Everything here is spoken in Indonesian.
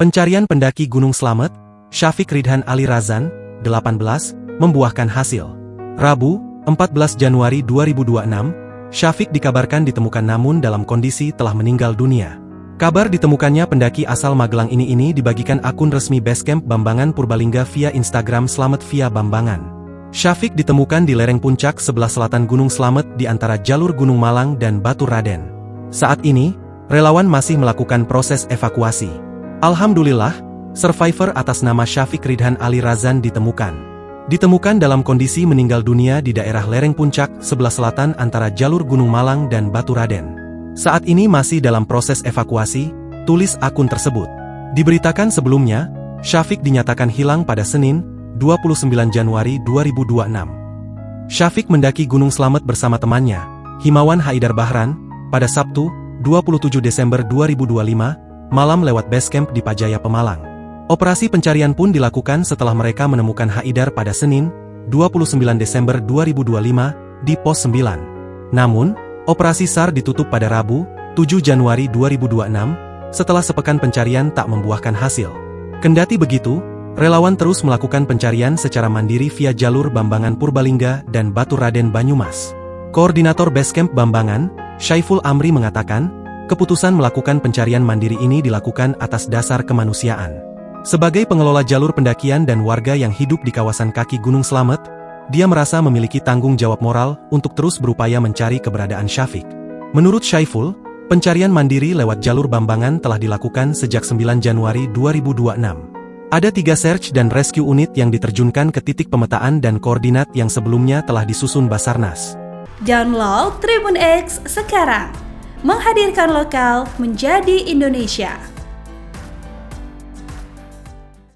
Pencarian pendaki Gunung Slamet, Syafiq Ridhan Ali Razan, 18, membuahkan hasil. Rabu, 14 Januari 2026, Syafiq dikabarkan ditemukan namun dalam kondisi telah meninggal dunia. Kabar ditemukannya pendaki asal Magelang ini dibagikan akun resmi Basecamp Bambangan Purbalingga via Instagram Slamet via Bambangan. Syafiq ditemukan di lereng puncak sebelah selatan Gunung Slamet di antara jalur Gunung Malang dan Batu Raden. Saat ini, relawan masih melakukan proses evakuasi. Alhamdulillah, survivor atas nama Syafiq Ridhan Ali Razan ditemukan. Ditemukan dalam kondisi meninggal dunia di daerah lereng puncak sebelah selatan antara jalur Gunung Malang dan Batu Raden. Saat ini masih dalam proses evakuasi, tulis akun tersebut. Diberitakan sebelumnya, Syafiq dinyatakan hilang pada Senin, 29 Januari 2026. Syafiq mendaki Gunung Slamet bersama temannya, Himawan Haidar Bahran, pada Sabtu, 27 Desember 2025, malam lewat Basecamp di Pajaya Pemalang. Operasi pencarian pun dilakukan setelah mereka menemukan Haidar pada Senin, 29 Desember 2025, di Pos 9. Namun, operasi SAR ditutup pada Rabu, 7 Januari 2026, setelah sepekan pencarian tak membuahkan hasil. Kendati begitu, relawan terus melakukan pencarian secara mandiri via jalur Bambangan Purbalingga dan Batu Raden Banyumas. Koordinator Basecamp Bambangan, Syaiful Amri mengatakan, keputusan melakukan pencarian mandiri ini dilakukan atas dasar kemanusiaan. Sebagai pengelola jalur pendakian dan warga yang hidup di kawasan kaki Gunung Slamet, dia merasa memiliki tanggung jawab moral untuk terus berupaya mencari keberadaan Syafiq. Menurut Syaiful, pencarian mandiri lewat jalur Bambangan telah dilakukan sejak 9 Januari 2026. Ada 3 search dan rescue unit yang diterjunkan ke titik pemetaan dan koordinat yang sebelumnya telah disusun Basarnas. Download Tribun X sekarang, menghadirkan lokal menjadi Indonesia.